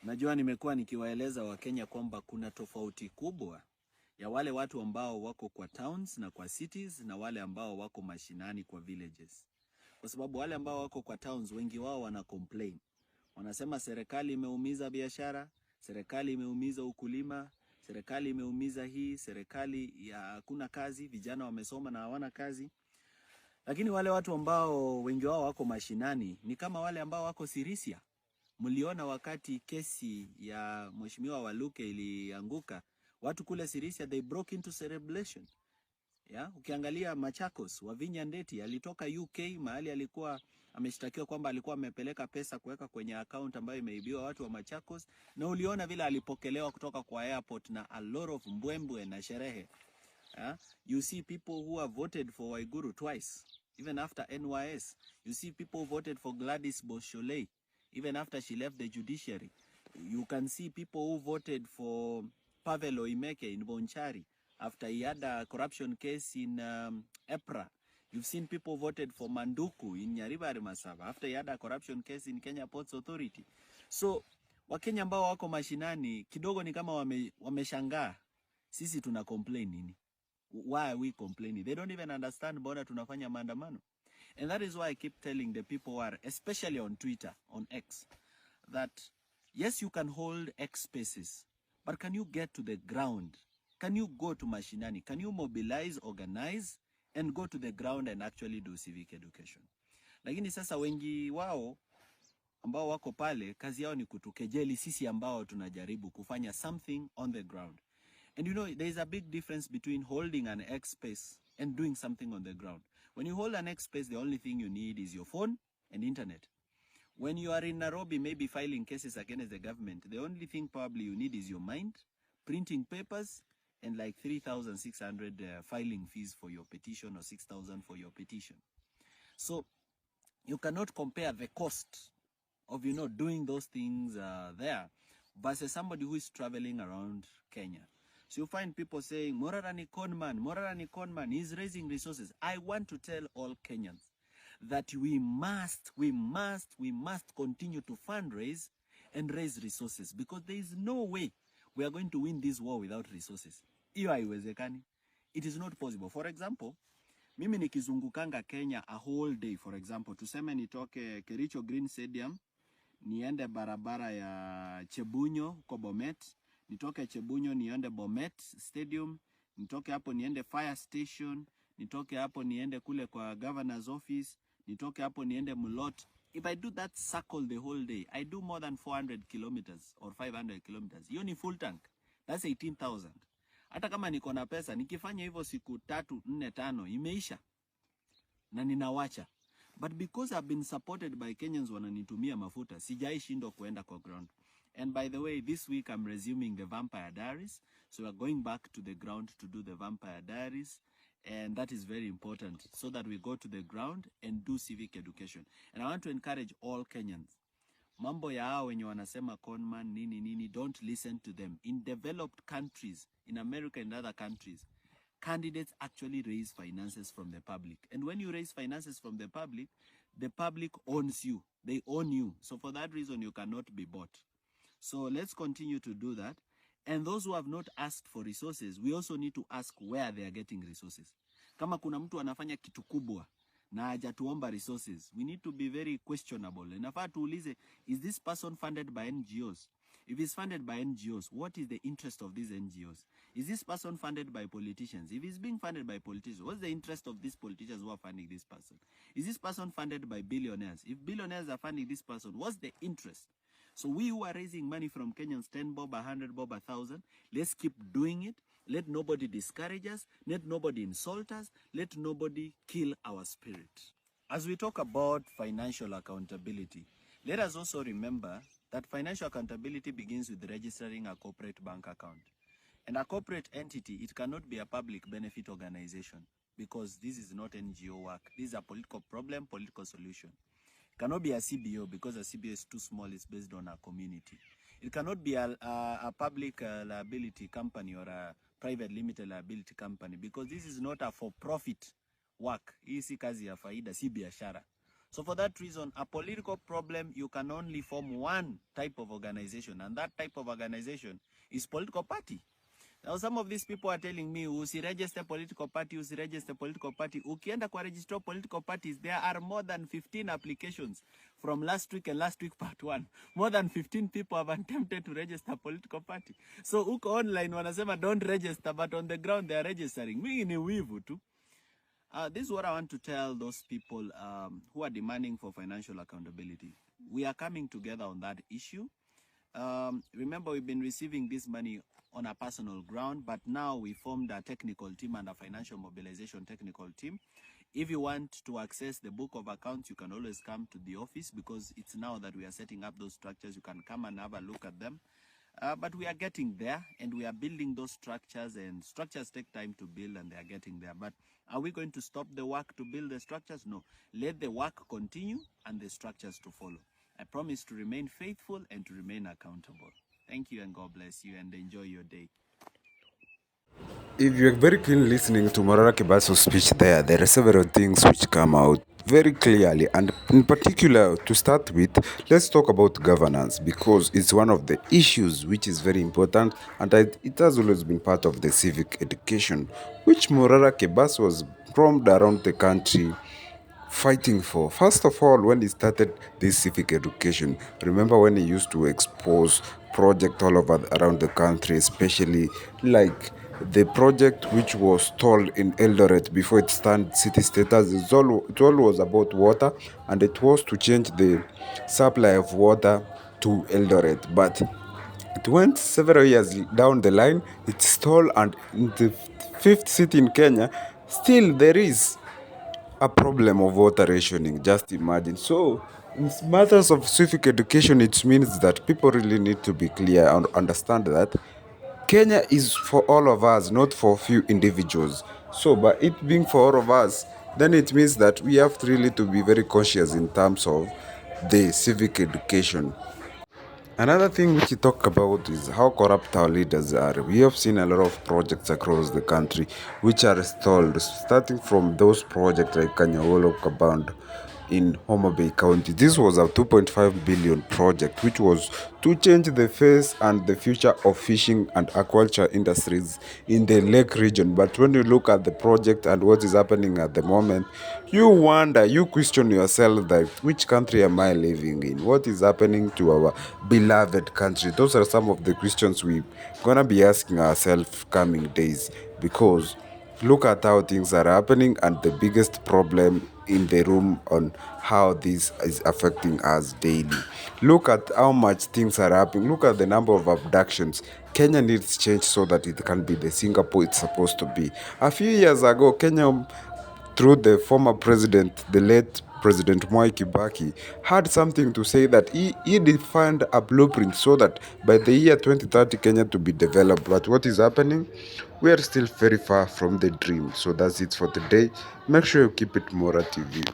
Najua nimekuwa nikiwaeleza Wakenya kwamba kuna tofauti kubwa ya wale watu ambao wako kwa towns na kwa cities na wale ambao wako mashinani kwa villages. Kwa sababu wale ambao wako kwa towns wengi wao wana complain. Wanasema serikali imeumiza biashara, serikali imeumiza ukulima, serikali imeumiza hii, serikali ya hakuna kazi, vijana wamesoma na hawana kazi. Lakini wale watu ambao wengi wao wako mashinani ni kama wale ambao wako Sirisia. Mliona wakati kesi ya Mheshimiwa Waluke ilianguka, watu kule Sirisia they broke into celebration. Yeah, ukiangalia Machakos, Wavinya Ndeti alitoka UK mahali alikuwa ameshtakiwa kwamba alikuwa amepeleka pesa kuweka kwenye account ambayo imeibiwa watu wa Machakos, na uliona vile alipokelewa kutoka kwa airport na a lot of mbwembwe na sherehe. Yeah? You see people who have voted for Waiguru twice, even after NYS. You see people who voted for Gladys Bosholei, even after she left the judiciary. You can see people who voted for Pavel Oimeke in Bonchari after he had a corruption case in EPRA. You've seen people voted for Manduku in Nyaribari Masaba after he had a corruption case in Kenya Ports Authority. So, Wakenya ambao wako mashinani kidogo ni kama wameshangaa. Sisi tuna complain nini? Why are we complaining? They don't even understand mbona tunafanya maandamano. And that is why I keep telling the people who are, especially on Twitter, on X, that yes, you can hold X spaces, but can you get to the ground? Can you go to mashinani? Can you mobilize, organize, and go to the ground and actually do civic education? Lakini sasa wengi wao ambao wako pale, kazi yao ni kutukejeli sisi ambao tunajaribu kufanya something on the ground. And you know, there is a big difference between holding an X space and doing something on the ground. When you hold an X space, the only thing you need is your phone and internet. When you are in Nairobi, maybe filing cases against the government, the only thing probably you need is your mind, printing papers, and like 3,600 filing fees for your petition or 6,000 for your petition. So you cannot compare the cost of, you know, doing those things there versus somebody who is traveling around Kenya. So you find people saying, Morarani Conman, he's raising resources. I want to tell all Kenyans that we must continue to fundraise and raise resources, because there is no way we are going to win this war without resources. Iyo haiwezekani. It is not possible. For example, mimi nikizungukanga Kenya a whole day, for example, tuseme nitoke Kericho Green Stadium, niende barabara ya Chebunyo kwa Bomet, nitoke Chebunyo niende Bomet Stadium, nitoke hapo niende Fire Station, nitoke hapo niende kule kwa Governor's Office, nitoke hapo niende Mulot. If I do that circle the whole day, I do more than 400 kilometers or 500 kilometers. Hiyo ni full tank. That's 18,000. Hata kama niko na pesa, nikifanya hivyo siku 3, 4, 5, imeisha. Na ninawacha. But because I've been supported by Kenyans wananitumia mafuta, sijai shindwa kuenda kwa ground. And by the way, this week I'm resuming the Vampire Diaries. So we're going back to the ground to do the Vampire Diaries. And that is very important, so that we go to the ground and do civic education. And I want to encourage all Kenyans. Mambo ya hao wenye wanasema conman, nini, don't listen to them. In developed countries, in America and other countries, candidates actually raise finances from the public. And when you raise finances from the public owns you. They own you. So for that reason, you cannot be bought. So let's continue to do that. And those who have not asked for resources, we also need to ask where they are getting resources. Kama kuna mtu anafanya kitu kubwa na hajatuomba resources, we need to be very questionable. Inafaa tuulize, is this person funded by NGOs? If he's funded by NGOs, what is the interest of these NGOs? Is this person funded by politicians? If he's being funded by politicians, what's the interest of these politicians who are funding this person? Is this person funded by billionaires? If billionaires are funding this person, what's the interest? So we who are raising money from Kenyans, 10 bob, 100 bob, 1,000, let's keep doing it. Let nobody discourage us. Let nobody insult us. Let nobody kill our spirit. As we talk about financial accountability, let us also remember that financial accountability begins with registering a corporate bank account. And a corporate entity, it cannot be a public benefit organization, because this is not NGO work. This is a political problem, political solution. It cannot be a CBO, because a CBO is too small, it's based on a community. It cannot be a public liability company or a private limited liability company, because this is not a for-profit work. Hii si kazi ya faida, si biashara. So for that reason, a political problem, you can only form one type of organization, and that type of organization is political party. Now, some of these people are telling me, usiregister political party, usiregister political party. Ukienda kwa register political parties, there are more than 15 applications from last week and last week part one. More than 15 people have attempted to register political party. So uko online wanasema don't register, but on the ground they are registering. Mimi ni wivu tu. This is what I want to tell those people who are demanding for financial accountability. We are coming together on that issue. Remember, we've been receiving this money on a personal ground, but now we formed a technical team and a financial mobilization technical team. If you want to access the book of accounts, you can always come to the office, because it's now that we are setting up those structures. You can come and have a look at them. But we are getting there, and we are building those structures, and structures take time to build, and they are getting there. But are we going to stop the work to build the structures? No. Let the work continue and the structures to follow. I promise to remain faithful and to remain accountable. Thank you, and God bless you, and enjoy your day. If you're very keen listening to Morara Kibaso's speech there are several things which come out very clearly, and in particular, to start with, let's talk about governance, because it's one of the issues which is very important, and it has always been part of the civic education, which Morara Kibas was roamed around the country fighting for. First of all, when he started this civic education, remember when he used to expose project all over around the country, especially like the project which was stalled in Eldoret before it turned city status. It all was about water, and it was to change the supply of water to Eldoret, but it went several years down the line, it stalled, and in the fifth city in Kenya, still there is a problem of water rationing. Just imagine. So, in matters of civic education, it means that people really need to be clear and understand that Kenya is for all of us, not for few individuals. So, by it being for all of us, then it means that we have really to be very conscious in terms of the civic education. Another thing which you talk about is how corrupt our leaders are. We have seen a lot of projects across the country which are stalled, starting from those projects like Kanyawolo Kaband in Homa Bay County. This was a 2.5 billion project which was to change the face and the future of fishing and aquaculture industries in the lake region. But when you look at the project and what is happening at the moment, you wonder, you question yourself that which country am I living in? What is happening to our beloved country? Those are some of the questions we're gonna be asking ourselves coming days, because look at how things are happening, and the biggest problem in the room on how this is affecting us daily. Look at how much things are happening. Look at the number of abductions. Kenya needs change so that it can be the Singapore it's supposed to be. A few years ago, Kenya, through the former president, the late President Mwai Kibaki, had something to say that he defined a blueprint so that by the year 2030 Kenya to be developed. But what is happening? We are still very far from the dream. So that's it for today. Make sure you keep it Mora TV.